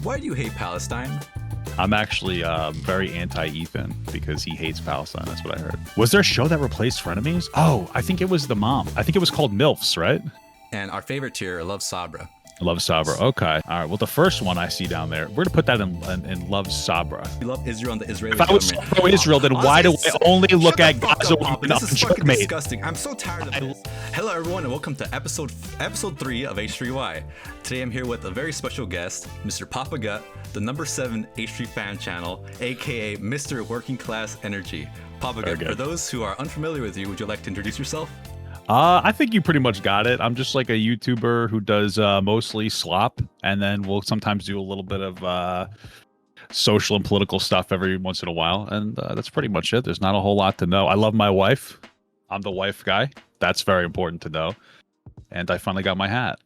Why do you hate Palestine? I'm actually very anti-Ethan because he hates Palestine. That's what I heard. Was there a show that replaced Frenemies? Oh, I think it was the mom. I think it was called MILFs, right? And our favorite tier, Love Sabra. Love Sabra. Okay. All right. Well, the first one I see down there, we're gonna put that in Love Sabra. We love Israel and the Israeli If I was government. pro-Israel, then why do I only look at Gaza Papa. This is fucking disgusting. I'm so tired of this. Hello, everyone, and welcome to episode 3 of H3Y. Today, I'm here with a very special guest, Mr. Papa Gut, the number 7 H3 fan channel, aka Mr. Working Class Energy. Papa Gut, for those who are unfamiliar with you, would you like to introduce yourself? I think you pretty much got it. I'm just like a YouTuber who does mostly slop, and then we'll sometimes do a little bit of social and political stuff every once in a while, and that's pretty much it. There's not a whole lot to know. I love my wife. I'm the wife guy. That's very important to know. And I finally got my hat.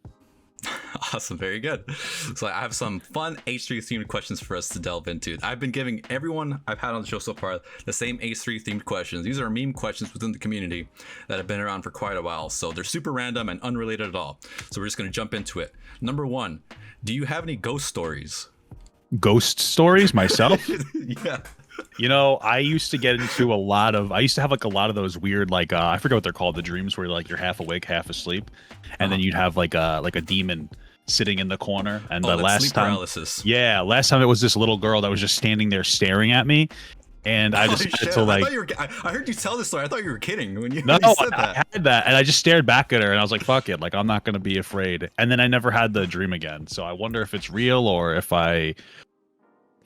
Awesome, very good. So I have some fun H3 themed questions for us to delve into. I've been giving everyone I've had on the show so far the same H3 themed questions. These are meme questions within the community that have been around for quite a while. So they're super random and unrelated at all. So we're just going to jump into it. Number 1, do you have any ghost stories? Ghost stories myself? Yeah. You know, I used to get into I used to have like a lot of those weird, like, I forget what they're called, the dreams where like you're half awake, half asleep. And then you'd have like a demon sitting in the corner. And the last sleep time, paralysis. yeah, last time it was this little girl that was just standing there staring at me. And I just had to like, I heard you tell this story. I thought you were kidding when you, no, when you said that. I had that, and I just stared back at her, and I was like, "Fuck it!" Like I'm not gonna be afraid. And then I never had the dream again. So I wonder if it's real or if I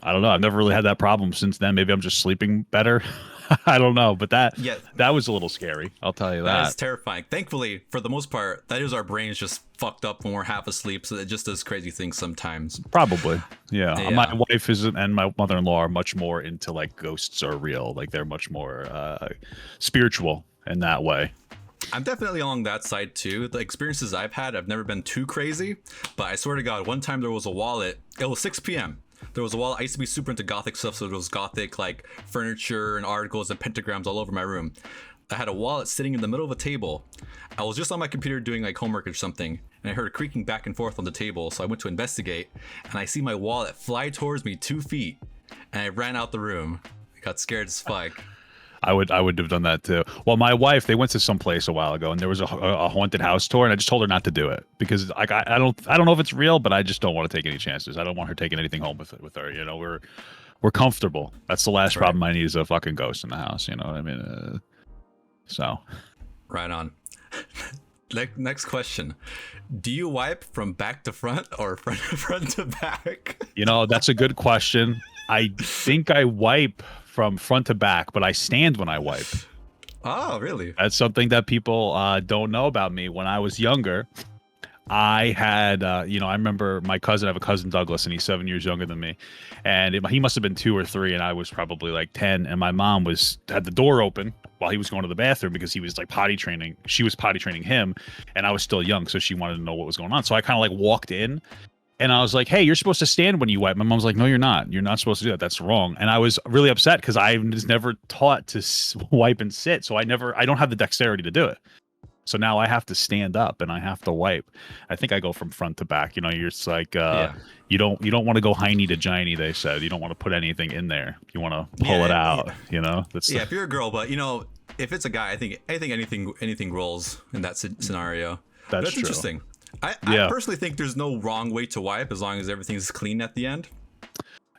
don't know. I've never really had that problem since then. Maybe I'm just sleeping better. I don't know, but that was a little scary. I'll tell you that. That is terrifying. Thankfully, for the most part, that is our brains just fucked up when we're half asleep, so it just does crazy things sometimes. Probably, yeah. My wife and my mother-in-law are much more into like ghosts are real. Like they're much more spiritual in that way. I'm definitely along that side too. The experiences I've had, I've never been too crazy, but I swear to God, one time there was a wallet. It was 6 p.m. There was a wall. I used to be super into gothic stuff, so there was gothic like furniture and articles and pentagrams all over my room. I had a wallet sitting in the middle of a table. I was just on my computer doing like homework or something, and I heard a creaking back and forth on the table, so I went to investigate, and I see my wallet fly towards me 2 feet, and I ran out the room. I got scared as fuck. I would have done that too. Well, my wife, they went to some place a while ago, and there was a haunted house tour, and I just told her not to do it because like I don't know if it's real, but I just don't want to take any chances. I don't want her taking anything home with her. You know, we're comfortable. That's the last problem I need is a fucking ghost in the house. You know what I mean? So, right on. Next question: do you wipe from back to front or front to back? You know, that's a good question. I think I wipe from front to back, but I stand when I wipe. Oh, really? That's something that people don't know about me. When I was younger, I had, I remember my cousin, I have a cousin Douglas, and he's 7 years younger than me. And he must have been 2 or 3, and I was probably like 10. And my mom had the door open while he was going to the bathroom because he was like potty training. She was potty training him, and I was still young, so she wanted to know what was going on. So I kind of like walked in. And I was like, hey, you're supposed to stand when you wipe. My mom's like, no, you're not. You're not supposed to do that. That's wrong. And I was really upset because I was never taught to wipe and sit. So I don't have the dexterity to do it. So now I have to stand up and I have to wipe. I think I go from front to back. You know, you're just like, you don't want to go hiney to giny, they said. You don't want to put anything in there. You want to pull it out, you know? If you're a girl, but you know, if it's a guy, I think anything rolls in that scenario. That's true. Interesting. I personally think there's no wrong way to wipe as long as everything's clean at the end.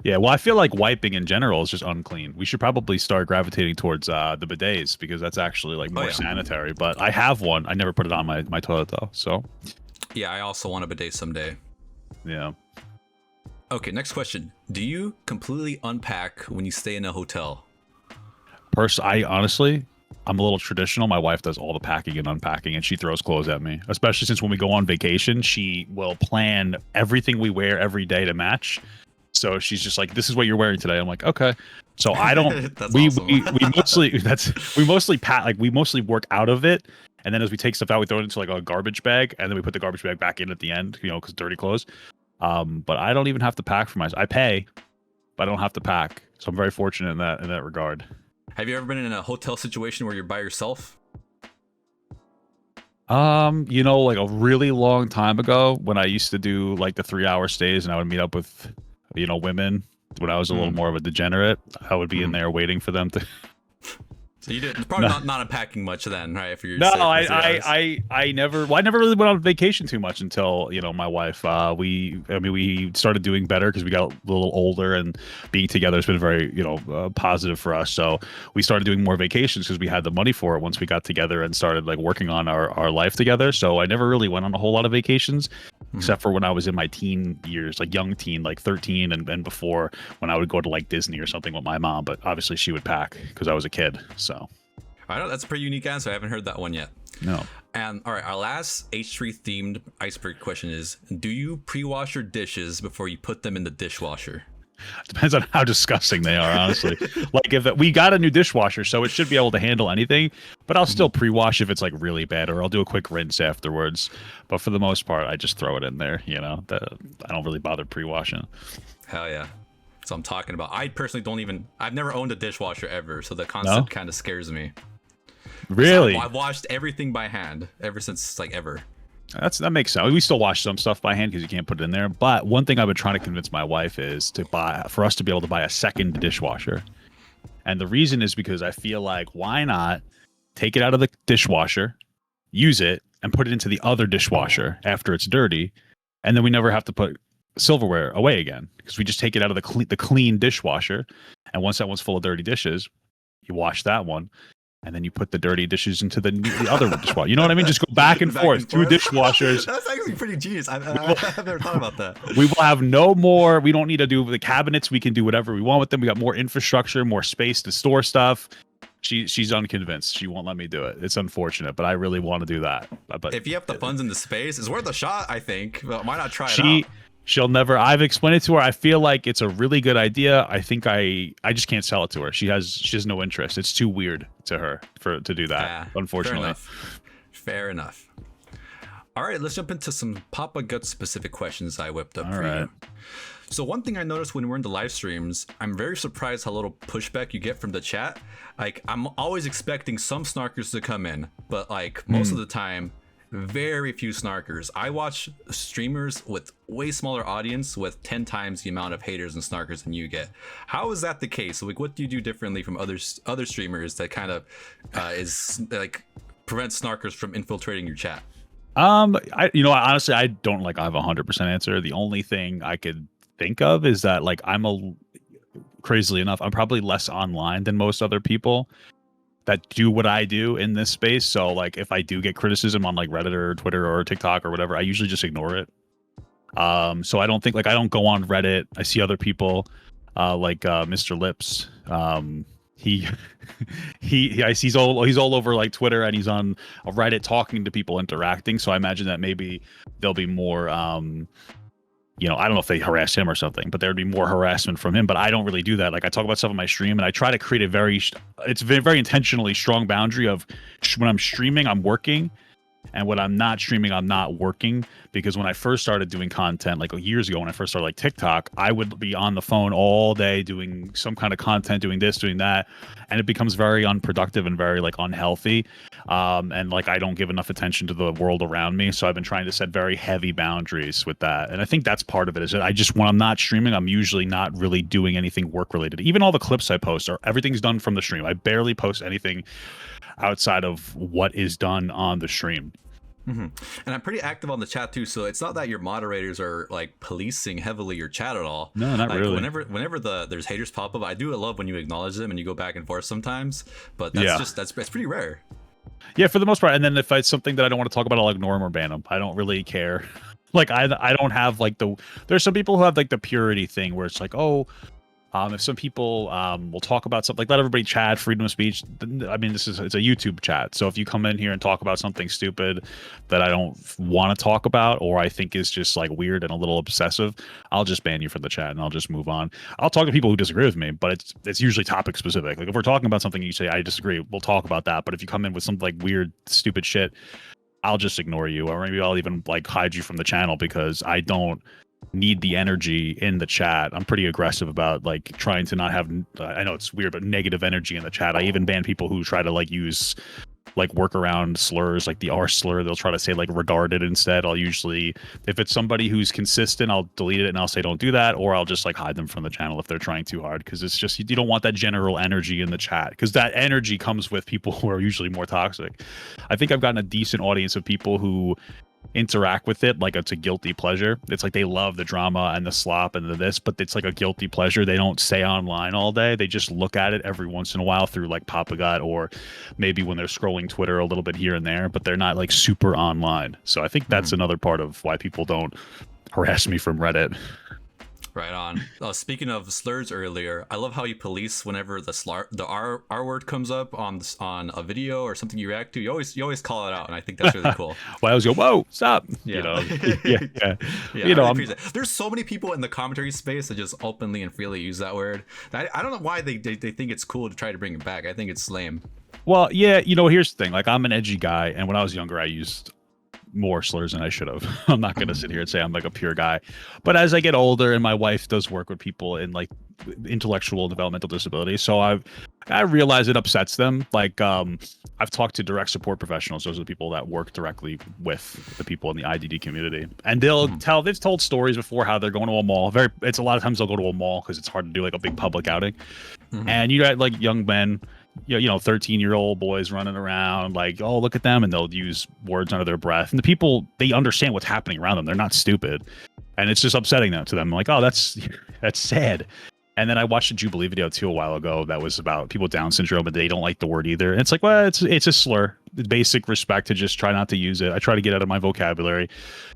Yeah, well, I feel like wiping in general is just unclean. We should probably start gravitating towards the bidets because that's actually like more sanitary. But I have one. I never put it on my toilet though. So yeah, I also want a bidet someday. Yeah. Okay, next question. Do you completely unpack when you stay in a hotel? I'm a little traditional. My wife does all the packing and unpacking, and she throws clothes at me, especially since when we go on vacation, she will plan everything we wear every day to match. So she's just like, this is what you're wearing today. I'm like, okay. So I don't, we mostly pack, like we mostly work out of it. And then as we take stuff out, we throw it into like a garbage bag, and then we put the garbage bag back in at the end, you know, because dirty clothes. But I don't even have to pack for myself. I pay, but I don't have to pack. So I'm very fortunate in that regard. Have you ever been in a hotel situation where you're by yourself? You know, like a really long time ago when I used to do like the 3-hour stays and I would meet up with women. When I was a little more of a degenerate, I would be in there waiting for them to. So you did probably not unpacking much then, right? For your No, I never really went on vacation too much until my wife. We started doing better because we got a little older, and being together has been very positive for us. So we started doing more vacations because we had the money for it once we got together and started like working on our life together. So I never really went on a whole lot of vacations, except for when I was in my teen years, like young teen, like 13 and before, when I would go to like Disney or something with my mom. But obviously she would pack because I was a kid. So. I know that's a pretty unique answer. I haven't heard that one yet. No. And all right, our last H3 themed iceberg question is: do you pre-wash your dishes before you put them in the dishwasher? Depends on how disgusting they are, honestly. Like if we got a new dishwasher, so it should be able to handle anything, but I'll still pre-wash if it's like really bad, or I'll do a quick rinse afterwards. But for the most part, I just throw it in there. I don't really bother pre-washing. Hell yeah. So I'm talking about. I personally don't even. I've never owned a dishwasher ever, so the concept kind of scares me. Really? So I've washed everything by hand ever since ever. That makes sense. We still wash some stuff by hand because you can't put it in there. But one thing I've been trying to convince my wife is for us to be able to buy a second dishwasher. And the reason is because I feel like, why not take it out of the dishwasher, use it, and put it into the other dishwasher after it's dirty, and then we never have to put silverware away again because we just take it out of the clean dishwasher, and once that one's full of dirty dishes, you wash that one. And then you put the dirty dishes into the other dishwasher. You know what I mean? Just go back and forth. Two dishwashers. That's actually pretty genius. I've never thought about that. We will have no more. We don't need to do the cabinets. We can do whatever we want with them. We got more infrastructure, more space to store stuff. She's unconvinced. She won't let me do it. It's unfortunate, but I really want to do that. But if you have the funds and the space, it's worth a shot, I think. But why not try it out? She'll never. I've explained it to her. I feel like it's a really good idea. I think I just can't sell it to her. She has no interest. It's too weird to her to do that. Unfortunately. Fair enough. All right, let's jump into some Papa Guts specific questions I whipped up for you. So one thing I noticed when we're in the live streams, I'm very surprised how little pushback you get from the chat. Like I'm always expecting some snarkers to come in, but like most of the time, very few snarkers. I watch streamers with way smaller audience with 10 times the amount of haters and snarkers than you get. How is that the case? Like, what do you do differently from other streamers that kind of is like prevents snarkers from infiltrating your chat? Honestly, I don't I have 100% answer. The only thing I could think of is that like crazily enough, I'm probably less online than most other people that do what I do in this space. So like if I do get criticism on like Reddit or Twitter or TikTok or whatever, I usually just ignore it. So I don't think I don't go on Reddit. I see other people like Mr. Lips. He's all over like Twitter, and he's on Reddit talking to people, interacting. So I imagine that maybe there'll be more I don't know if they harass him or something, but there'd be more harassment from him. But I don't really do that. Like I talk about stuff on my stream, and I try to create it's very intentionally strong boundary of when I'm streaming, I'm working, and when I'm not streaming, I'm not working. Because when I first started doing content, like years ago, when I first started like TikTok, I would be on the phone all day doing some kind of content, doing this, doing that, and it becomes very unproductive and very like unhealthy. And like I don't give enough attention to the world around me. So I've been trying to set very heavy boundaries with that. And I think that's part of it, is that when I'm not streaming, I'm usually not really doing anything work related. Even all the clips I post everything's done from the stream. I barely post anything outside of what is done on the stream. And I'm pretty active on the chat too, so it's not that your moderators are like policing heavily your chat at all. No, not like, really. Whenever there's haters pop up, I do love when you acknowledge them and you go back and forth sometimes, but that's pretty rare. Yeah, for the most part. And then if it's something that I don't want to talk about, I'll ignore them or ban them. I don't really care. Like I don't have like there's some people who have like the purity thing where it's like, if some people will talk about something, like let everybody chat, freedom of speech. I mean, it's a YouTube chat. So if you come in here and talk about something stupid that I don't want to talk about, or I think is just like weird and a little obsessive, I'll just ban you from the chat and I'll just move on. I'll talk to people who disagree with me, but it's usually topic specific. Like if we're talking about something, you say, I disagree, we'll talk about that. But if you come in with some like weird, stupid shit, I'll just ignore you, or maybe I'll even like hide you from the channel because I don't need the energy in the chat. I'm pretty aggressive about like trying to not have I know it's weird, but negative energy in the chat. I even ban people who try to like use like work around slurs, like the R slur. They'll try to say like retarded instead. I'll usually, if it's somebody who's consistent, I'll delete it and I'll say don't do that, or I'll just like hide them from the channel if they're trying too hard, because it's just, you don't want that general energy in the chat, because that energy comes with people who are usually more toxic. I think I've gotten a decent audience of people who interact with it like it's a guilty pleasure. It's like they love the drama and the slop and the this, but it's like a guilty pleasure. They don't stay online all day. They just look at it every once in a while through like Papagot, or maybe when they're scrolling Twitter a little bit here and there, but they're not like super online. So I think that's another part of why people don't harass me from Reddit. Right on. Speaking of slurs earlier, I love how you police whenever the R word comes up on a video or something you react to. You always call it out, and I think that's really cool. Well, I always go, whoa, stop. Yeah. You know, yeah. You know, there's so many people in the commentary space that just openly and freely use that word. I don't know why they think it's cool to try to bring it back. I think it's lame. Well, yeah, you know, here's the thing. Like, I'm an edgy guy, and when I was younger, I used more slurs than I should have. I'm not going to sit here and say I'm like a pure guy. But as I get older, and my wife does work with people in like intellectual and developmental disabilities, so I realize it upsets them. Like, I've talked to direct support professionals. Those are the people that work directly with the people in the IDD community, and they've told stories before how they're going to a mall. It's a lot of times they'll go to a mall because it's hard to do like a big public outing, and you got like young men, you know, 13-year-old boys running around like, oh, look at them, and they'll use words under their breath, and the people, they understand what's happening around them. They're not stupid, and it's just upsetting to them. Like, oh, that's sad. And then I watched a Jubilee video too a while ago that was about people with Down syndrome, but they don't like the word either. And it's like, well, it's a slur. Basic respect to just try not to use it. I try to get out of my vocabulary.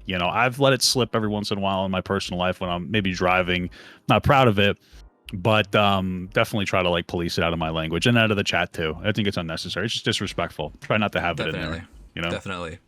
You know, I've let it slip every once in a while in my personal life when I'm maybe driving. Not proud of it, but definitely try to like police it out of my language and out of the chat too. I think it's unnecessary. It's just disrespectful. Try not to have it in there. You know, definitely.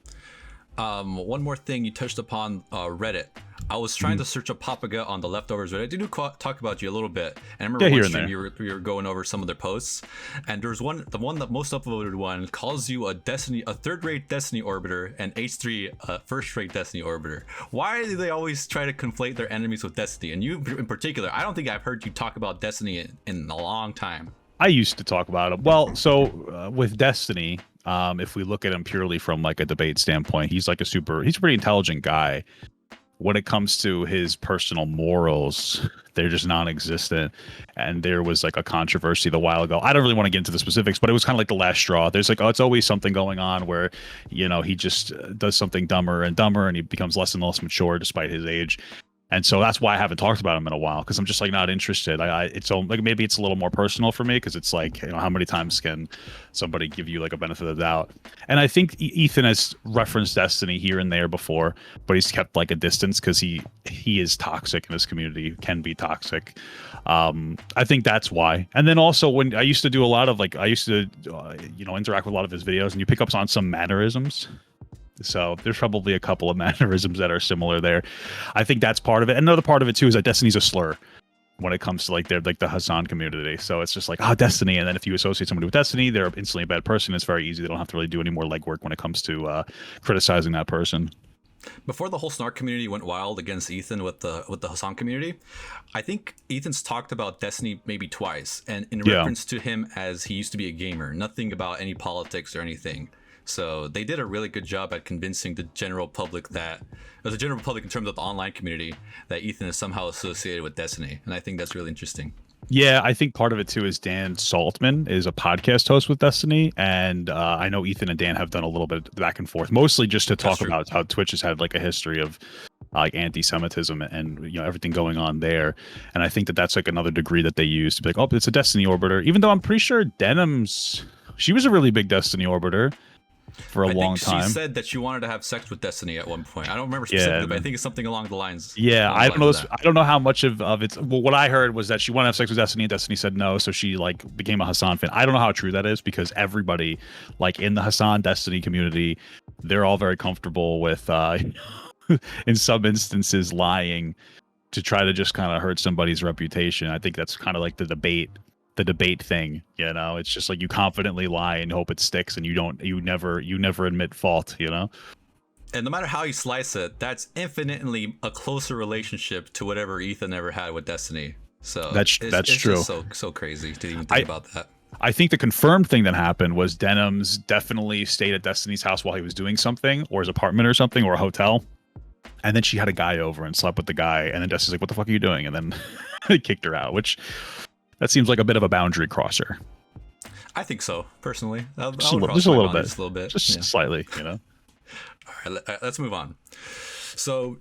One more thing you touched upon, Reddit. I was trying to search up Papaga on the leftovers Reddit. I did talk about you a little bit, and I remember one stream you were going over some of their posts, and there's the one that most upvoted one calls you a third-rate Destiny orbiter, and H3 a first-rate Destiny orbiter. Why do they always try to conflate their enemies with Destiny? And you in particular, I don't think I've heard you talk about Destiny in a long time. I used to talk about it. Well, so with Destiny, if we look at him purely from like a debate standpoint, he's a pretty intelligent guy. When it comes to his personal morals, they're just non-existent. And there was like a controversy a while ago. I don't really want to get into the specifics, but it was kind of like the last straw. There's like, it's always something going on where, you know, he just does something dumber and dumber, and he becomes less and less mature despite his age. And so that's why I haven't talked about him in a while, because I'm just like not interested. It's like, maybe it's a little more personal for me, because it's like, you know, how many times can somebody give you like a benefit of the doubt? And I think Ethan has referenced Destiny here and there before, but he's kept like a distance because he is toxic in his community, can be toxic. I think that's why. And then also when I used to do a lot of like, you know, interact with a lot of his videos, and you pick up on some mannerisms. So there's probably a couple of mannerisms that are similar there. I think that's part of it. Another part of it too is that Destiny's a slur when it comes to like the Hassan community. So it's just like, oh, Destiny. And then if you associate somebody with Destiny, they're instantly a bad person. It's very easy. They don't have to really do any more legwork when it comes to criticizing that person. Before the whole snark community went wild against Ethan with the Hassan community, I think Ethan's talked about Destiny maybe twice, and in reference to him as he used to be a gamer, nothing about any politics or anything. So they did a really good job at convincing the general public in terms of the online community, that Ethan is somehow associated with Destiny. And I think that's really interesting. Yeah, I think part of it too is Dan Saltman is a podcast host with Destiny, and I know Ethan and Dan have done a little bit back and forth, mostly just to talk about how Twitch has had like a history of like anti-Semitism and, you know, everything going on there. And I think that that's like another degree that they use to be like, oh, it's a Destiny orbiter, even though I'm pretty sure she was a really big Destiny orbiter for a long time. She said that she wanted to have sex with Destiny at one point. I don't remember specifically, but I think it's something along the lines. Yeah, I don't know. I don't know how much of it. Well, what I heard was that she wanted to have sex with Destiny, and Destiny said no, so she like became a Hassan fan. I don't know how true that is, because everybody like in the Hassan Destiny community, they're all very comfortable with, in some instances, lying to try to just kind of hurt somebody's reputation. I think that's kind of like the debate thing, you know. It's just like you confidently lie and hope it sticks, and you never admit fault, you know. And no matter how you slice it, that's infinitely a closer relationship to whatever Ethan ever had with Destiny. So that's true. Just so crazy to even think about that. I think the confirmed thing that happened was Denham's definitely stayed at Destiny's house while he was doing something, or his apartment or something, or a hotel. And then she had a guy over and slept with the guy. And then Destiny's like, what the fuck are you doing? And then they kicked her out, which that seems like a bit of a boundary crosser. I think so, personally. Just a little bit. Just a little bit. Just slightly, you know? All right, let's move on. So,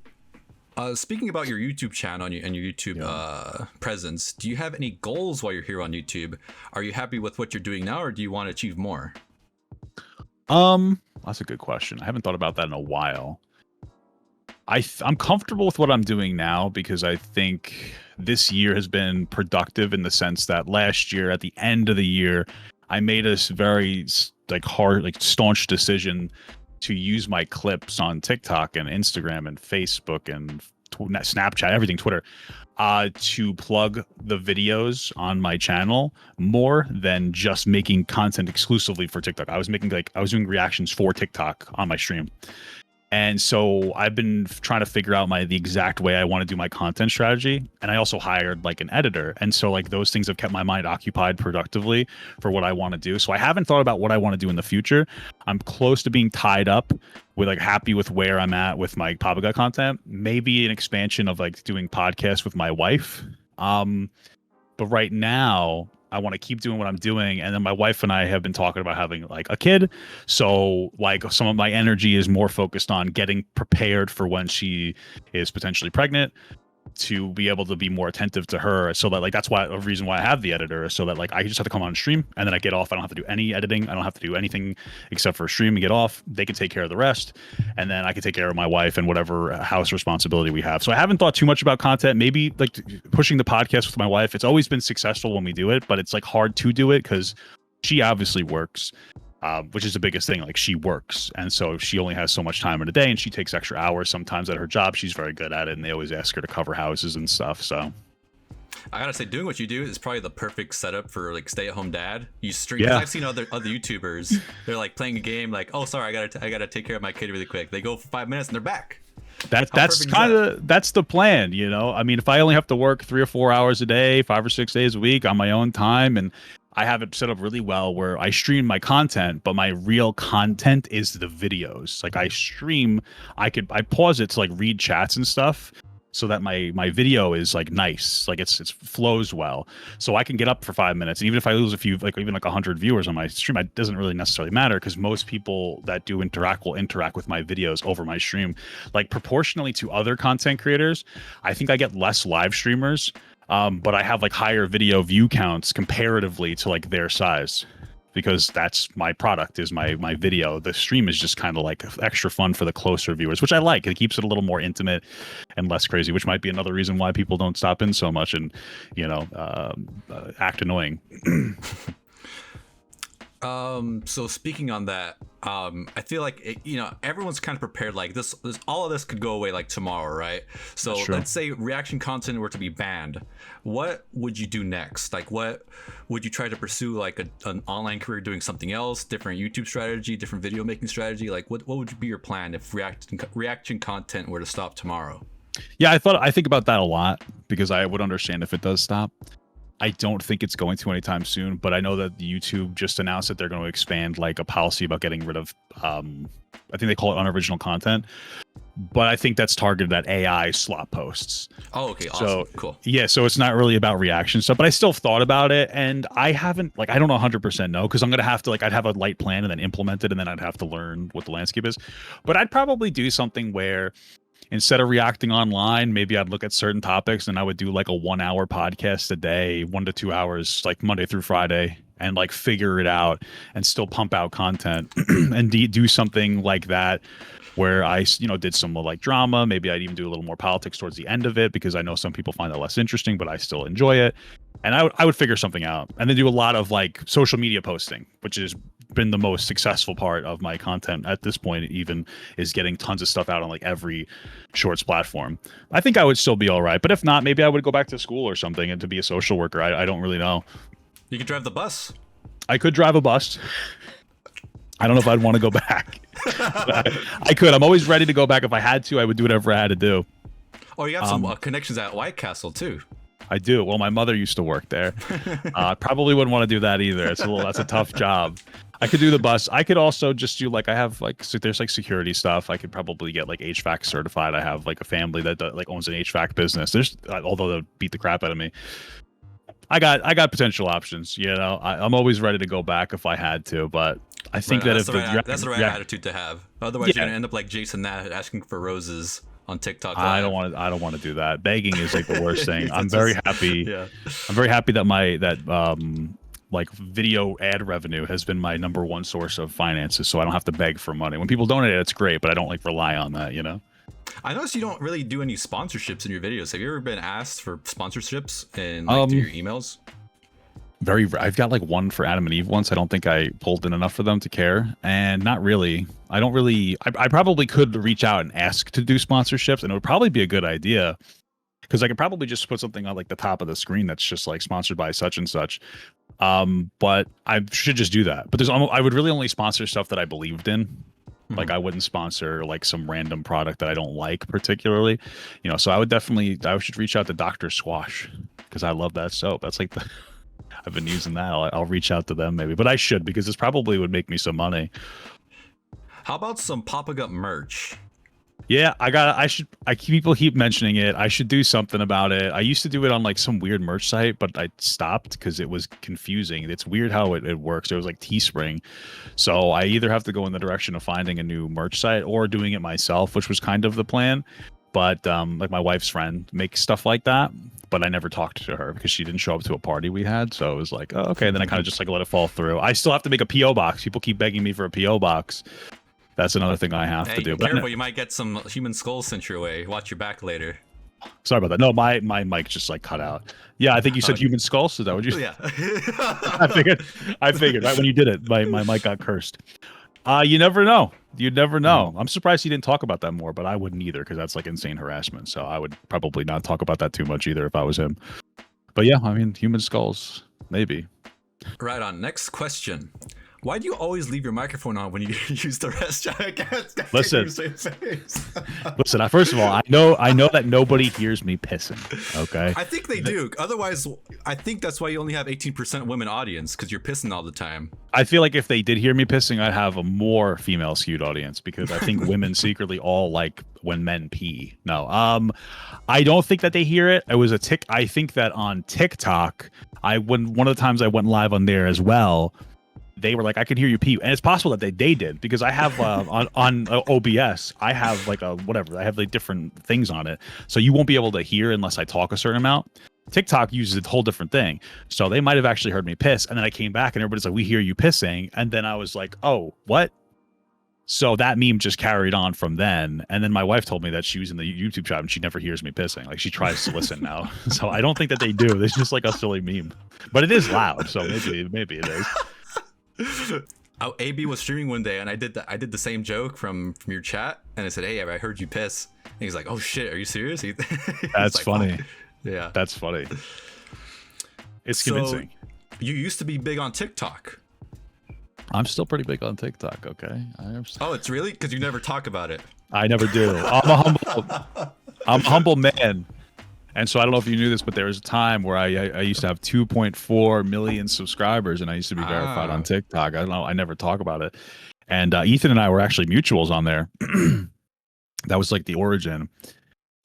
speaking about your YouTube channel and your YouTube presence, do you have any goals while you're here on YouTube? Are you happy with what you're doing now, or do you want to achieve more? That's a good question. I haven't thought about that in a while. I'm comfortable with what I'm doing now because I think this year has been productive in the sense that last year, at the end of the year, I made a very staunch decision to use my clips on TikTok and Instagram and Facebook and Snapchat, everything, Twitter, to plug the videos on my channel more than just making content exclusively for TikTok. I was doing reactions for TikTok on my stream. And so I've been trying to figure out the exact way I want to do my content strategy. And I also hired an editor. And so those things have kept my mind occupied productively for what I want to do. So I haven't thought about what I want to do in the future. I'm close to being tied up with happy with where I'm at with my Papa Gut content. Maybe an expansion of doing podcasts with my wife. But right now, I want to keep doing what I'm doing. And then my wife and I have been talking about having a kid. So some of my energy is more focused on getting prepared for when she is potentially pregnant, to be able to be more attentive to her. So that that's why a reason why I have the editor, so that I just have to come on stream and then I get off. I don't have to do any editing. I don't have to do anything except for stream and get off. They can take care of the rest. And then I can take care of my wife and whatever house responsibility we have. So I haven't thought too much about content. Maybe pushing the podcast with my wife. It's always been successful when we do it, but it's hard to do it because she obviously works. Which is the biggest thing. She works, and so she only has so much time in a day, and she takes extra hours sometimes at her job. She's very good at it, and they always ask her to cover houses and stuff. So I gotta say, doing what you do is probably the perfect setup for stay-at-home dad. You stream. Yeah. I've seen other YouTubers. They're playing a game. Oh, sorry, I gotta take care of my kid really quick. They go for 5 minutes and they're back. That's the plan, you know. I mean, if I only have to work 3 or 4 hours a day, 5 or 6 days a week on my own time, and I have it set up really well where I stream my content, but my real content is the videos. I stream, I pause it to read chats and stuff, so that my video is nice, it's flows well, so I can get up for 5 minutes, and even if I lose a few, even 100 viewers on my stream, it doesn't really necessarily matter because most people that do interact will interact with my videos over my stream. Proportionally to other content creators, I think I get less live streamers. But I have higher video view counts comparatively to their size, because that's my product, is my video. The stream is just kind of extra fun for the closer viewers, which I like. It keeps it a little more intimate and less crazy, which might be another reason why people don't stop in so much and act annoying. So speaking on that, I feel everyone's kind of prepared. This all of this could go away tomorrow, right? So let's say reaction content were to be banned. What would you do next? What would you try to pursue? An online career doing something else, different YouTube strategy, different video making strategy? What would be your plan if reaction content were to stop tomorrow? Yeah, I think about that a lot because I would understand if it does stop. I don't think it's going to anytime soon, but I know that YouTube just announced that they're going to expand a policy about getting rid of, I think they call it unoriginal content, but I think that's targeted at AI slop posts. Oh, okay. Awesome. So, cool. Yeah. So it's not really about reaction stuff, but I still thought about it, and I haven't, I don't 100% know, because I'm going to have to, I'd have a light plan and then implement it, and then I'd have to learn what the landscape is. But I'd probably do something where, instead of reacting online, maybe I'd look at certain topics and I would do a 1 hour podcast a day, 1 to 2 hours, Monday through Friday, and figure it out and still pump out content and do something like that where I, did some drama. Maybe I'd even do a little more politics towards the end of it, because I know some people find that less interesting, but I still enjoy it. And I would figure something out, and then do a lot of social media posting, which has been the most successful part of my content at this point, even, is getting tons of stuff out on every shorts platform. I think I would still be all right, but if not, maybe I would go back to school or something and to be a social worker. I don't really know. You could drive the bus. I could drive a bus. I don't know if I'd want to go back. I could. I'm always ready to go back. If I had to, I would do whatever I had to do. Oh, you have some connections at White Castle too. I do. Well, my mother used to work there. Probably wouldn't want to do that either. That's a tough job. I could do the bus. I could also just do like I have like so there's like security stuff. I could probably get like HVAC certified. I have like a family that like owns an HVAC business. There's although they'll beat the crap out of me. I got potential options. You know, I'm always ready to go back if I had to. But I think that that's the right attitude to have. Otherwise, you're gonna end up like Jason Nat asking for roses on TikTok. I don't want to do that. Begging is like the worst thing. I'm very happy. Yeah. I'm very happy that like video ad revenue has been my number one source of finances, so I don't have to beg for money. When people donate, it's great, but I don't like rely on that, you know. I noticed you don't really do any sponsorships in your videos. Have you ever been asked for sponsorships in like through your emails? I've got like one for Adam and Eve once. I don't think I pulled in enough for them to care, and not really. I don't really. I probably could reach out and ask to do sponsorships, and it would probably be a good idea because I could probably just put something on like the top of the screen that's just like sponsored by such and such. But I should just do that. But I would really only sponsor stuff that I believed in. Like I wouldn't sponsor like some random product that I don't like particularly, you know. So I should reach out to Dr. Squash because I love that soap. That's like I've been using that. I'll reach out to them maybe, but I should because this probably would make me some money. How about some Papa Gut merch? Yeah, people keep mentioning it. I should do something about it. I used to do it on like some weird merch site, but I stopped because it was confusing. It's weird how it works. It was like Teespring. So I either have to go in the direction of finding a new merch site or doing it myself, which was kind of the plan. But like my wife's friend makes stuff like that, but I never talked to her because she didn't show up to a party we had. So it was like, oh, okay. And then I kind of just like let it fall through. I still have to make a PO box. People keep begging me for a PO box. That's another thing I have to do. Be careful, you might get some human skulls sent your way. Watch your back later. Sorry about that. No, my mic just like cut out. Yeah, I think you said human skulls. Is that what you said? Yeah. I figured right when you did it, my mic got cursed. You never know. You'd never know. I'm surprised he didn't talk about that more, but I wouldn't either because that's like insane harassment. So I would probably not talk about that too much either if I was him. But yeah, I mean, human skulls, maybe. Right on. Next question. Why do you always leave your microphone on when you use the restroom? Listen. Listen. First of all, I know that nobody hears me pissing. Okay. I think they do. Otherwise, I think that's why you only have 18% women audience because you're pissing all the time. I feel like if they did hear me pissing, I'd have a more female skewed audience because I think women secretly all like when men pee. No. I don't think that they hear it. It was I think that on TikTok, one of the times I went live on there as well. They were like, I can hear you pee. And it's possible that they did because I have on OBS, I have like I have like different things on it. So you won't be able to hear unless I talk a certain amount. TikTok uses a whole different thing. So they might have actually heard me piss. And then I came back and everybody's like, we hear you pissing. And then I was like, oh, what? So that meme just carried on from then. And then my wife told me that she was in the YouTube shop and she never hears me pissing. Like she tries to listen now. So I don't think that they do. It's just like a silly meme. But it is loud. So maybe it is. AB was streaming one day and I did the same joke from your chat and I said, hey, I heard you piss. And he's like, oh shit, are you serious? That's like, funny. Oh. Yeah, that's funny. It's convincing. You used to be big on TikTok. I'm still pretty big on TikTok. Okay. Oh, it's really because you never talk about it. I never do. I'm a humble man. And so I don't know if you knew this, but there was a time where I used to have 2.4 million subscribers, and I used to be verified on TikTok. I don't know. I never talk about it. And Ethan and I were actually mutuals on there. That was like the origin.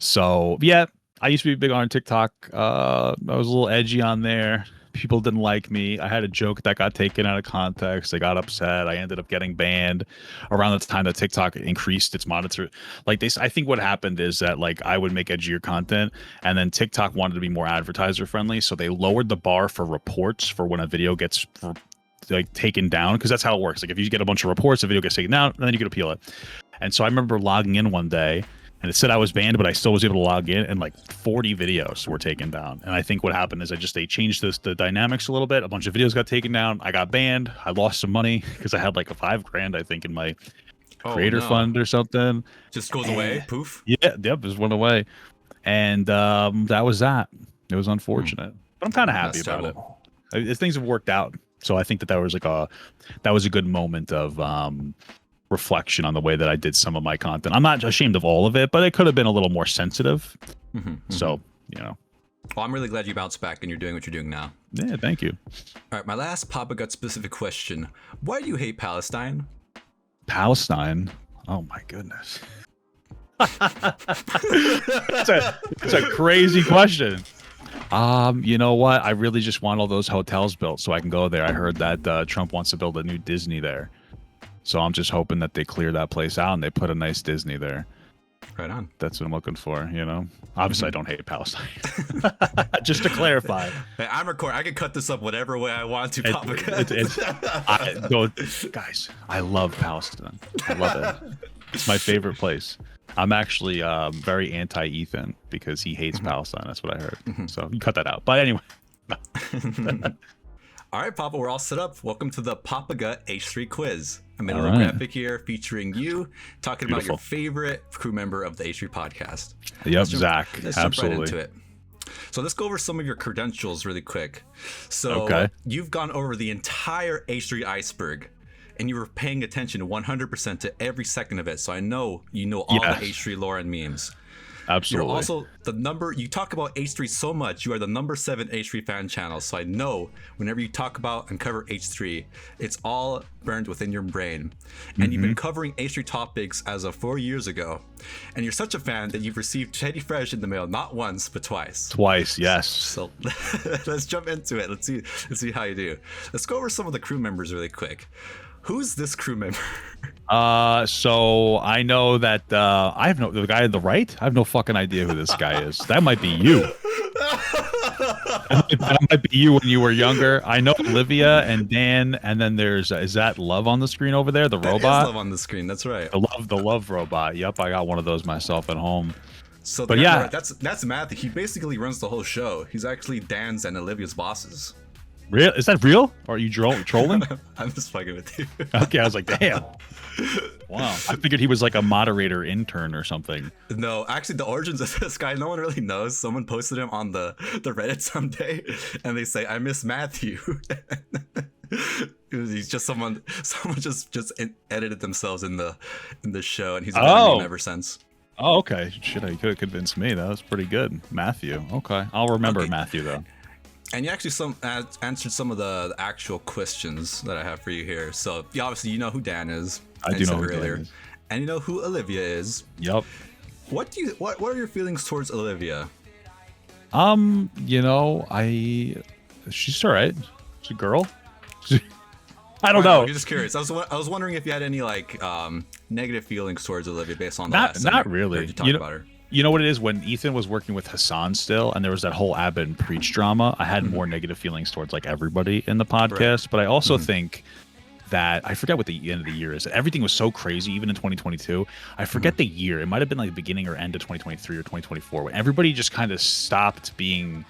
So yeah, I used to be big on TikTok. I was a little edgy on there. People didn't like me. I had a joke that got taken out of context. They got upset. I ended up getting banned around the time that TikTok increased its monitor. Like I think what happened is that like I would make edgier content and then TikTok wanted to be more advertiser friendly. So they lowered the bar for reports for when a video gets like taken down. Cause that's how it works. Like if you get a bunch of reports, the video gets taken down and then you can appeal it. And so I remember logging in one day and it said I was banned, but I still was able to log in, and like 40 videos were taken down. And I think what happened is they changed the dynamics a little bit. A bunch of videos got taken down. I got banned. I lost some money because I had like a $5,000, I think, in my creator fund or something. Just goes away. Poof. Yeah. Yep. Just went away. And that was that. It was unfortunate, but I'm kind of happy about it. Things have worked out. So I think that was a good moment of, reflection on the way that I did some of my content. I'm not ashamed of all of it, but it could have been a little more sensitive. So, you know. Well, I'm really glad you bounced back and you're doing what you're doing now. Yeah, thank you. All right, my last Papa Gut specific question. Why do you hate Palestine? Palestine? Oh my goodness. It's a crazy question. You know what? I really just want all those hotels built so I can go there. I heard that Trump wants to build a new Disney there. So I'm just hoping that they clear that place out and they put a nice Disney there. Right on. That's what I'm looking for, you know? Obviously, I don't hate Palestine. Just to clarify. Hey, I'm recording. I can cut this up whatever way I want to, Papa. Guys, I love Palestine. I love it. It's my favorite place. I'm actually very anti-Ethan because he hates Palestine. That's what I heard. So you cut that out. But anyway. All right, Papa, we're all set up. Welcome to the Papa Gut H3 quiz. I made a All little right. graphic here featuring you talking Beautiful. about your favorite crew member of the H3 podcast. Yep, Zach. Let's Absolutely. jump right into it. So let's go over some of your credentials really quick. So Okay. you've gone over the entire H3 iceberg and you were paying attention 100% to every second of it. So I know you know all Yes. the H3 lore and memes. Absolutely. You're also you talk about H3 so much, you are the number 7 H3 fan channel. So I know whenever you talk about and cover H3, it's all burned within your brain. And you've been covering H3 topics as of 4 years ago. And you're such a fan that you've received Teddy Fresh in the mail, not once, but twice. Twice, yes. So let's jump into it. Let's see how you do. Let's go over some of the crew members really quick. Who's this crew member? So I know that I have the guy on the right. I have no fucking idea who this guy is. That might be you. That might be you when you were younger. I know Olivia and Dan, and then there's is that Love on the screen over there, the That is robot? Love on the screen. That's right. The love robot. Yep, I got one of those myself at home. So But the guy on the yeah. right, that's Matthew. He basically runs the whole show. He's actually Dan's and Olivia's bosses. Real? Is that real? Or are you trolling? I'm just fucking with you. Okay, I was like, damn. Wow. I figured he was like a moderator intern or something. No, actually, the origins of this guy, no one really knows. Someone posted him on the Reddit someday, and they say, "I miss Matthew." He's just someone just edited themselves in the show, and he's been a meme ever since. Oh, okay. Shit, he could have convinced me. That was pretty good. Matthew. Okay. I'll remember Okay. Matthew, though. And you actually answered some of the actual questions that I have for you here. So obviously you know who Dan is. I do know who Dan is. And you know who Olivia is. Yep. What are your feelings towards Olivia? You know, she's all right. She's a girl. I don't know. I'm just curious. I was wondering if you had any like negative feelings towards Olivia based on the Not last time I really. heard you talk about her. You know what it is? When Ethan was working with Hassan still, and there was that whole Abbott and Preach drama, I had more negative feelings towards like everybody in the podcast. Right. But I also think that I forget what the end of the year is. Everything was so crazy, even in 2022. I forget the year. It might have been like the beginning or end of 2023 or 2024, when everybody just kind of stopped being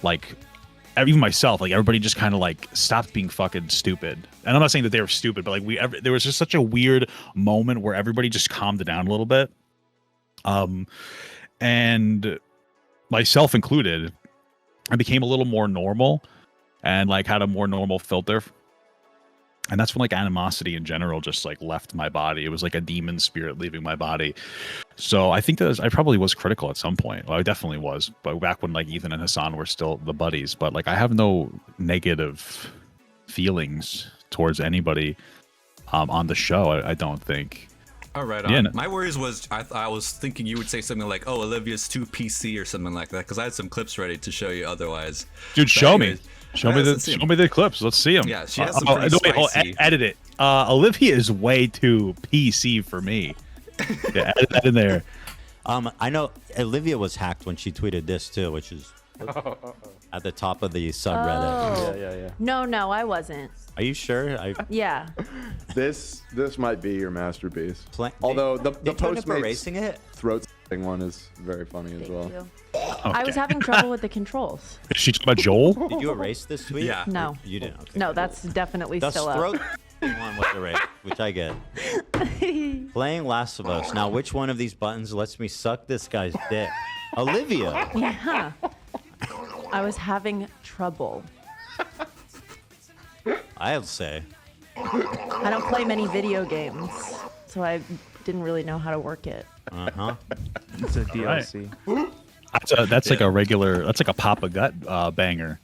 like, even myself, like everybody just kind of like stopped being fucking stupid. And I'm not saying that they were stupid, but like there was just such a weird moment where everybody just calmed down a little bit. And myself included, I became a little more normal and like had a more normal filter. And that's when like animosity in general just like left my body. It was like a demon spirit leaving my body. So I think that I probably was critical at some point. Well, I definitely was, but back when like Ethan and Hassan were still the buddies. But like I have no negative feelings towards anybody on the show. I don't think. All right. Yeah, My worries was I was thinking you would say something like, "Oh, Olivia's too PC" or something like that, because I had some clips ready to show you. Otherwise, Dude, But show anyways, me. Show me the clips. Let's see them. Yeah, she has some pretty spicy. Edit it. Olivia is way too PC for me. Yeah, edit that in there. I know Olivia was hacked when she tweeted this too, which is at the top of the subreddit. Oh. Yeah. No, I wasn't. Are you sure? Yeah. This might be your masterpiece. Pla- Although the they turned up Postmates erasing it. throat one is very funny as Thank well. you. I was having trouble with the controls. Is she talking about Joel? Did you erase this tweet? Yeah. No. You didn't. Okay. No, that's definitely The still up. throat one was erased, which I get. Playing Last of Us. Now, which one of these buttons lets me suck this guy's dick? Olivia. Yeah. I was having trouble. I'll say. I don't play many video games, so I didn't really know how to work it. Uh huh. It's a DLC. That's like a regular. That's like a Papa Gut banger.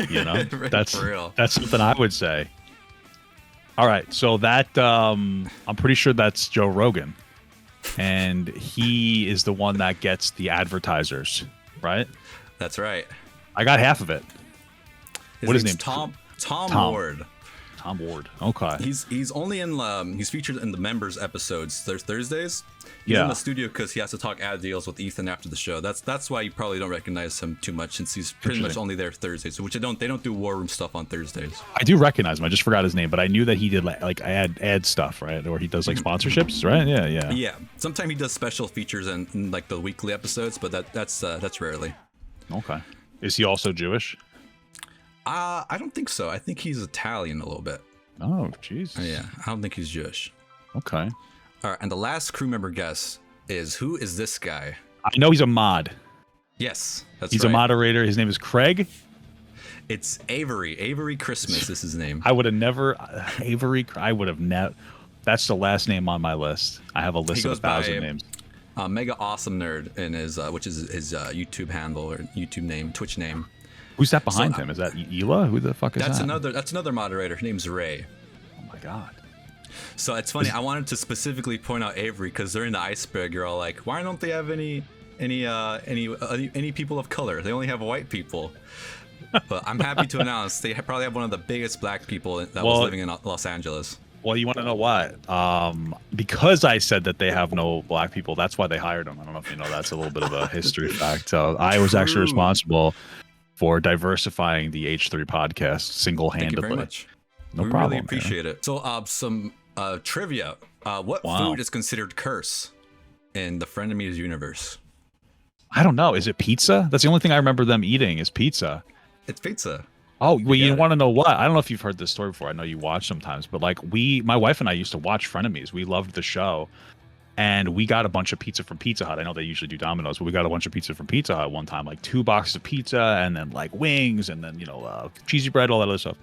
You know, that's For real. that's something I would say. All right, so that I'm pretty sure that's Joe Rogan, and he is the one that gets the advertisers, right? That's right. I got half of it. What is his name's name? Tom Tom. Ward. Tom Ward. Okay. He's only in he's featured in the members episodes. There's Thursdays. He's in the studio because he has to talk ad deals with Ethan after the show. That's why you probably don't recognize him too much, since he's pretty much only there Thursdays. Which they don't do War Room stuff on Thursdays. I do recognize him. I just forgot his name, but I knew that he did like ad stuff, right? Or he does like sponsorships, right? Yeah. Yeah. Sometimes he does special features in like the weekly episodes, but that's rarely. Okay. Is he also Jewish? I don't think so. I think he's Italian a little bit. Oh, jeez. Yeah, I don't think he's Jewish. Okay. All right, and the last crew member guess is, who is this guy? I know he's a mod. Yes, He's a moderator. His name is Craig. It's Avery. Avery Christmas is his name. I would have never Avery. I would have never. That's the last name on my list. I have a list of 1,000 names. Mega Awesome Nerd in his which is his YouTube handle or YouTube name, Twitch name. Who's that behind him? Is that Ela? Who the fuck is that? That's another moderator. Her name's Ray. Oh my god. So it's funny. I wanted to specifically point out Avery because during the iceberg, you're all like, why don't they have any people of color? They only have white people. But I'm happy to announce they probably have one of the biggest black people that was living in Los Angeles. Well, you want to know what? Because I said that they have no black people, that's why they hired him. I don't know if you know, that's a little bit of a history fact. So I was actually responsible for diversifying the H3 podcast single-handedly. Thank you very much. No we problem. Really appreciate it. So, some trivia. What food is considered curse in the Frenemies universe? I don't know. Is it pizza? That's the only thing I remember them eating is pizza. It's pizza. Oh, well, you want to know what? I don't know if you've heard this story before. I know you watch sometimes, but like my wife and I used to watch Frenemies. We loved the show. And we got a bunch of pizza from Pizza Hut. I know they usually do Domino's, but we got a bunch of pizza from Pizza Hut one time, like 2 boxes of pizza and then like wings and then, cheesy bread, all that other stuff.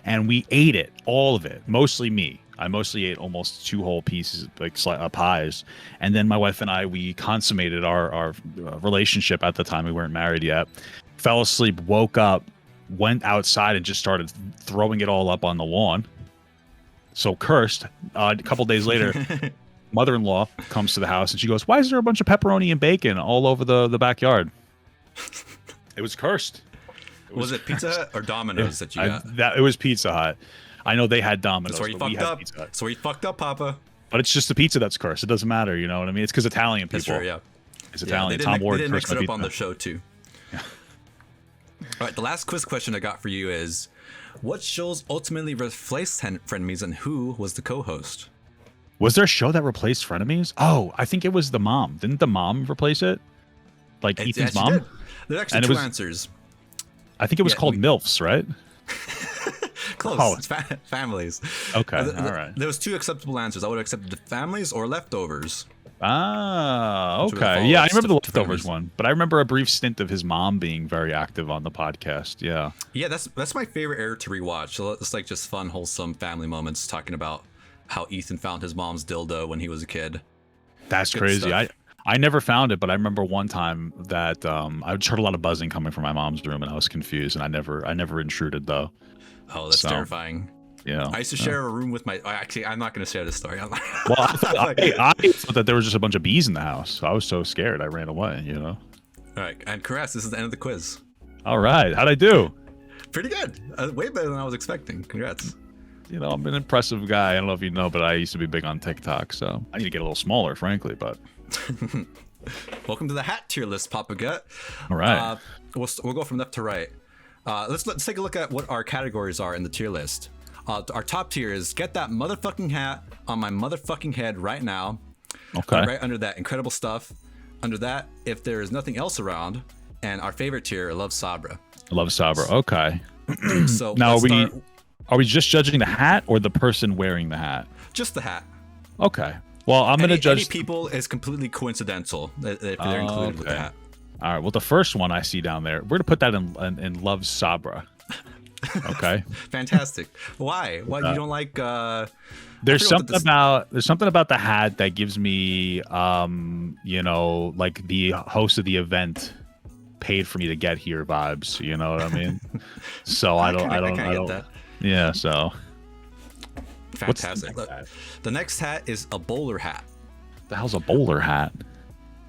And we ate it, all of it, mostly me. I mostly ate almost 2 whole pieces, like pies. And then my wife and I, we consummated our relationship at the time. We weren't married yet. Fell asleep, woke up, went outside and just started throwing it all up on the lawn. So cursed. A couple days later, mother-in-law comes to the house and she goes, "Why is there a bunch of pepperoni and bacon all over the backyard?" It was cursed. Was it Pizza Hut or Domino's that you got? It was Pizza Hut. I know they had Domino's. That's where you fucked up. That's where you fucked up, Papa. But it's just the pizza that's cursed. It doesn't matter, you know what I mean? It's because Italian people. That's true, yeah. It's Italian. They Tom Ward didn't mix cursed it my up on pizza. the show too. Yeah. All right, the last quiz question I got for you is, what shows ultimately replaced Frenemies and who was the co-host? Was there a show that replaced Frenemies? Oh, I think it was The Mom. Didn't The Mom replace it? Like Ethan's mom? Did. There's actually two answers. I think it was called MILFs, right? Close. Oh. It's families. Okay, all right. There was 2 acceptable answers. I would have accepted the families or leftovers. Ah, okay. Yeah, I remember the leftovers one, but I remember a brief stint of his mom being very active on the podcast. Yeah. Yeah, that's my favorite era to rewatch. So it's like just fun, wholesome family moments talking about how Ethan found his mom's dildo when he was a kid. That's good crazy. Stuff. I never found it, but I remember one time that I just heard a lot of buzzing coming from my mom's room, and I was confused, and I never intruded though. Oh, that's terrifying. Yeah. I used to share a room with my. Actually, I'm not going to share this story. Well, I thought that there was just a bunch of bees in the house. So I was so scared, I ran away. You know. All right, and congrats. This is the end of the quiz. All right, how'd I do? Pretty good. Way better than I was expecting. Congrats. You know, I'm an impressive guy. I don't know if you know, but I used to be big on TikTok, so I need to get a little smaller, frankly. But welcome to the hat tier list, Papa Gut. All right. We'll go from left to right. Let's take a look at what our categories are in the tier list. Our top tier is get that motherfucking hat on my motherfucking head right now. Okay. Right under that, incredible stuff. Under that, if there is nothing else around. And our favorite tier, love Sabra. Love Sabra. Okay. So now are we just judging the hat or the person wearing the hat? Just the hat. Okay. Well, I'm gonna judge. Any people is completely coincidental if they're included with the hat. All right. Well, the first one I see down there, we're gonna put that in Love Sabra. Okay. Fantastic. Why? Why you don't like? There's something about the hat that gives me, like the host of the event paid for me to get here vibes. You know what I mean? So I don't get that. Yeah. So fantastic. The next hat is a bowler hat. The hell's a bowler hat?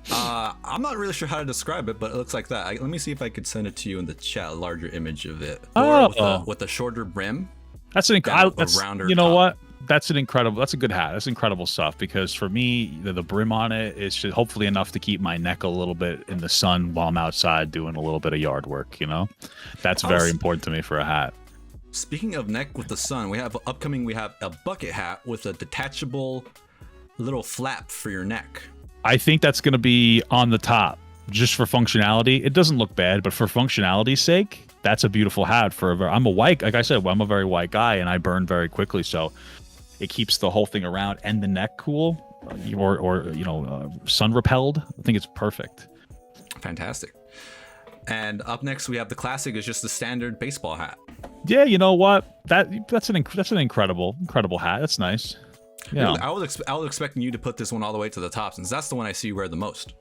I'm not really sure how to describe it, but it looks like that. Let me see if I could send it to you in the chat, a larger image of it. With a shorter brim. That's an rounder. You know top. what? That's a good hat. That's incredible stuff because for me, the brim on it is just hopefully enough to keep my neck a little bit in the sun while I'm outside doing a little bit of yard work. You know, that's very important to me for a hat. Speaking of neck with the sun, we have a bucket hat with a detachable little flap for your neck. I think that's going to be on the top just for functionality. It doesn't look bad, but for functionality's sake, that's a beautiful hat. I'm a white, like I said, I'm a very white guy and I burn very quickly. So it keeps the whole thing around and the neck cool or sun repelled. I think it's perfect. Fantastic. And up next, we have the classic is just the standard baseball hat. Yeah, you know what? That's an incredible hat. That's nice. Yeah, really, I was expecting you to put this one all the way to the top since that's the one I see you wear the most.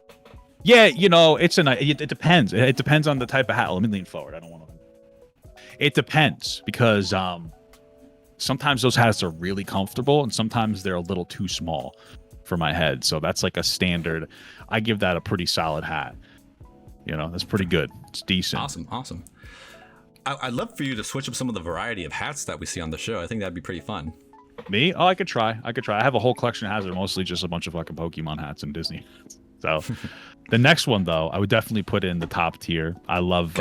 Yeah, it depends. It depends on the type of hat. Let me lean forward. I don't want to. It depends because sometimes those hats are really comfortable and sometimes they're a little too small for my head. So that's like a standard. I give that a pretty solid hat. You know, that's pretty good. It's decent. Awesome. I'd love for you to switch up some of the variety of hats that we see on the show. I think that'd be pretty fun. Me? Oh, I could try. I have a whole collection of hats. They're mostly just a bunch of fucking Pokemon hats and Disney. So the next one though, I would definitely put in the top tier. I love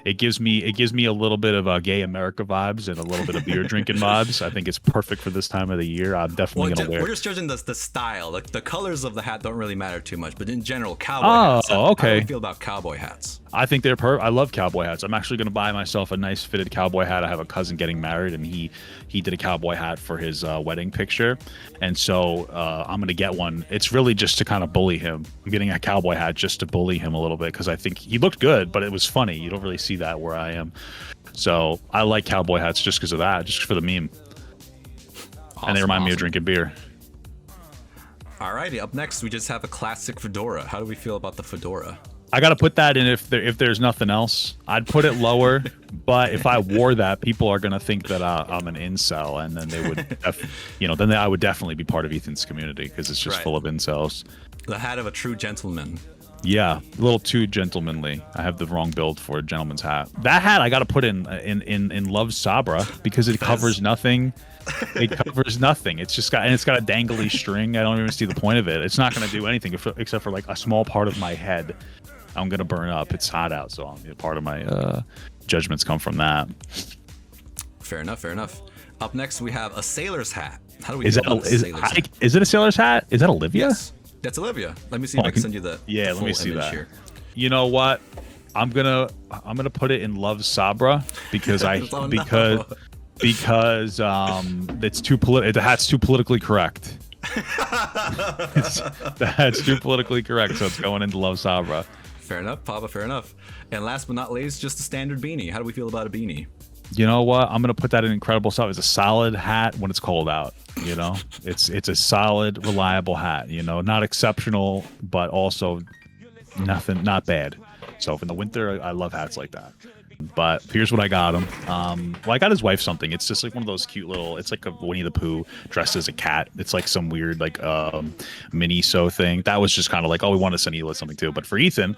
it gives me a little bit of gay America vibes and a little bit of beer drinking vibes. I think it's perfect for this time of the year. I'm definitely gonna wear it. We're just judging the style. Like the colors of the hat don't really matter too much, but in general, cowboy hats. Okay. How do you feel about cowboy hats? I think they're I love cowboy hats. I'm actually gonna buy myself a nice fitted cowboy hat. I have a cousin getting married, and he did a cowboy hat for his wedding picture, and so I'm gonna get one. It's really just to kind of bully him. I'm getting a cowboy hat just to bully him a little bit because I think he looked good, but it was funny. You don't really see that where I am. So I like cowboy hats just because of that, just for the meme. And they remind me of drinking beer. Alrighty, up next we just have a classic fedora. How do we feel about the fedora? I gotta put that in if there's nothing else. I'd put it lower, but if I wore that, people are gonna think that I'm an incel, and then they would, I would definitely be part of Ethan's community because it's just full of incels. The hat of a true gentleman. Yeah, a little too gentlemanly. I have the wrong build for a gentleman's hat. That hat I got to put in Love Sabra because it covers nothing. It covers nothing. It's got a dangly string. I don't even see the point of it. It's not going to do anything except for like a small part of my head. I'm going to burn up. It's hot out, so part of my judgments come from that. Fair enough. Up next we have a sailor's hat. How do we feel about is it a sailor's hat? Is that Olivia? Yes. That's Olivia. Let me see if I can send you the let me see that. Here. You know what? I'm gonna put it in Love Sabra because because it's too the hat's too politically correct. The hat's too politically correct, so it's going into Love Sabra. Fair enough, Papa. Fair enough. And last but not least, just the standard beanie. How do we feel about a beanie? You know what? I'm gonna put that in incredible stuff. It's a solid hat when it's cold out. You know, it's a solid, reliable hat. You know, not exceptional, but also not bad. So in the winter, I love hats like that. But here's what I got him. Well, I got his wife something. It's just like one of those cute little. It's like a Winnie the Pooh dressed as a cat. It's like some weird like mini sew thing. That was just kind of like, oh, we wanted to send Hila something too. But for Ethan,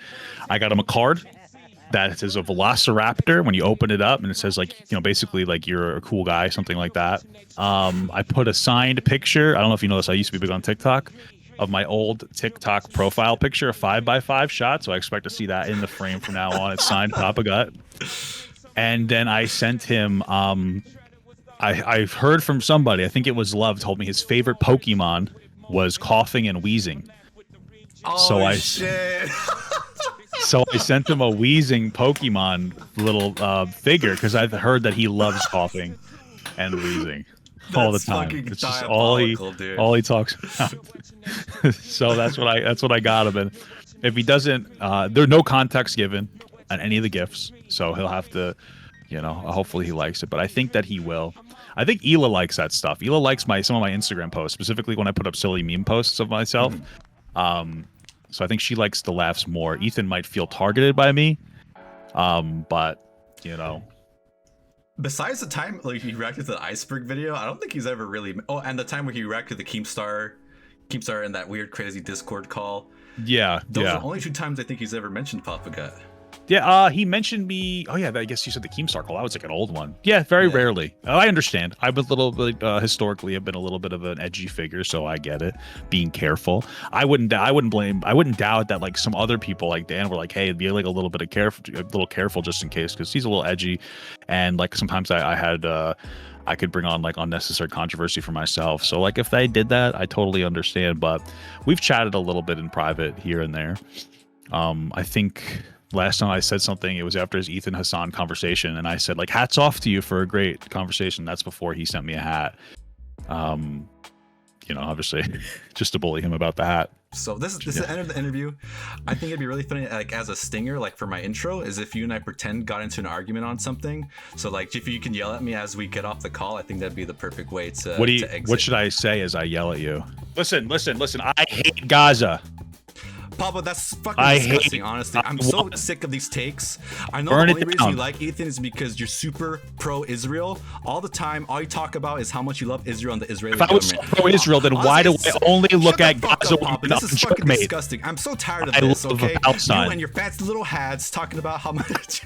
I got him a card that is a velociraptor when you open it up, and it says like, basically like you're a cool guy, something like that. I put a signed picture. I don't know if you know this. I used to be big on TikTok, of my old TikTok profile picture, a 5x5 shot. So I expect to see that in the frame from now on. It's signed Papa Gut. And then I sent him, I've heard from somebody, I think it was Love, told me his favorite Pokemon was coughing and wheezing. Oh, shit. So I sent him a wheezing Pokemon little figure because I've heard that he loves coughing and wheezing all the time. It's just all he talks about. So that's what I got him. And if he doesn't, there's no context given on any of the gifts, so he'll have to You know, hopefully he likes it, but I think that he will. I think Ela likes that stuff. Ela likes some of my Instagram posts, specifically when I put up silly meme posts of myself. So I think she likes the laughs more. Ethan might feel targeted by me, but you know. Besides the time like he reacted to the iceberg video, I don't think he's ever really. Oh, and the time where he reacted to the Keemstar in that weird crazy Discord call. Yeah, Those are the only 2 times I think he's ever mentioned Papa Gut. Yeah, he mentioned me. Oh yeah, I guess you said the Keemstar call. That was like an old one. Yeah, very rarely. I understand. I've been a little bit historically. I've been a little bit of an edgy figure, so I get it. Being careful. I wouldn't doubt that like some other people like Dan were like, hey, be like a little careful just in case, because he's a little edgy, and like sometimes I could bring on like unnecessary controversy for myself. So like if they did that, I totally understand. But we've chatted a little bit in private here and there. I think last time I said something, it was after his Ethan Hassan conversation, and I said like, hats off to you for a great conversation. That's before he sent me a hat. You know, obviously just to bully him about the hat. So this is the end of the interview. I think it'd be really funny, like as a stinger, like for my intro, is if you and I pretend got into an argument on something. So like if you can yell at me as we get off the call, I think that'd be the perfect way to exit. What should I say as I yell at you? Listen. I hate Gaza. Papa, that's fucking disgusting, honestly. I'm so sick of these takes. I know the only reason you like Ethan is because you're super pro-Israel. All the time, all you talk about is how much you love Israel and the Israeli government. If I was pro-Israel, then why do I only look at Gaza Papa. This is fucking disgusting. I'm so tired of this, okay? You and your fancy little hats talking about how much...